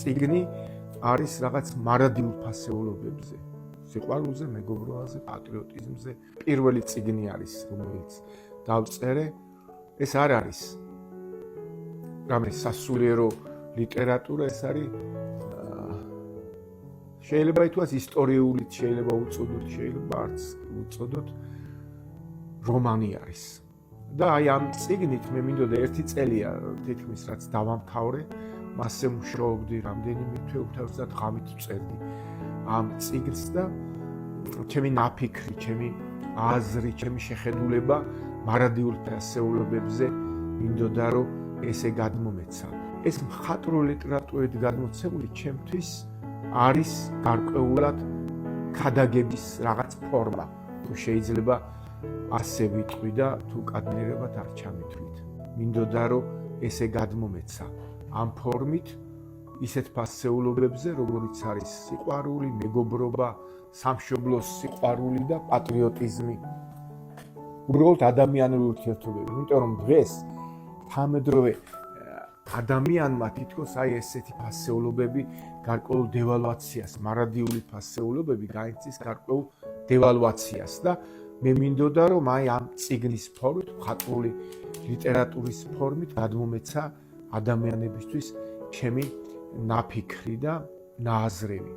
წიგნი არის რაღაც მარადილ ფასეულობებზე, სიყვარულზე, მეგობრობაზე, პატრიოტიზმზე. პირველი წიგნი არის, რომელიც დავწერე, ეს არ არის რამე სასულიერო ლიტერატურა, ეს არის შეიძლება ითქვას ისტორიულით, შეიძლება უწოდოთ, შეიძლება არც უწოდოთ, რომანი არის. და აი ამ წიგნით მე მინდოდა ერთი წელია თითქმის რაც დავამთავრე, მასზე მუშაობდი რამდენიმე თვე უთავსად ღამით ვწერდი ამ წიგნს და ჩემი ნაფიქრი, ჩემი აზრი, ჩემი შეხედულება მარადიულ ფასეულობებზე მინდოდა რომ ესე გადმომეცა. ეს მხატვრული ლიტერატურით გადმოცემული ჩემთვის არის გარკვეულად ქადაგების რაღაც ფორმა, თუ შეიძლება ასე ვიტყვი და თუ კადნიერებად არ ჩამithვლით. მინდოდა რომ ესე გადმომეცა ამ ფორმით ისეთ ფასეულობებზე, როგორიც არის სიყვარული, მეგობრობა, სამშობლოს სიყვარული და პატრიოტიზმი. უბრალოდ ადამიანური ურთიერთობები, იმიტომ რომ დღეს თანამედროვე ადამიანმა თითქოს აი ესეთი ფასეულობები გარკვეულ დევალვაციას, მარადიული ფასეულობები გაიცის გარკვეულ დევალვაციას და მე მინდოდა რომ აი ამ წიგნის ფორმით, მხატვრული ლიტერატურის ფორმით გადმომეცა ადამიანებისთვის ჩემი ნაფიქრი და ნააზრევი.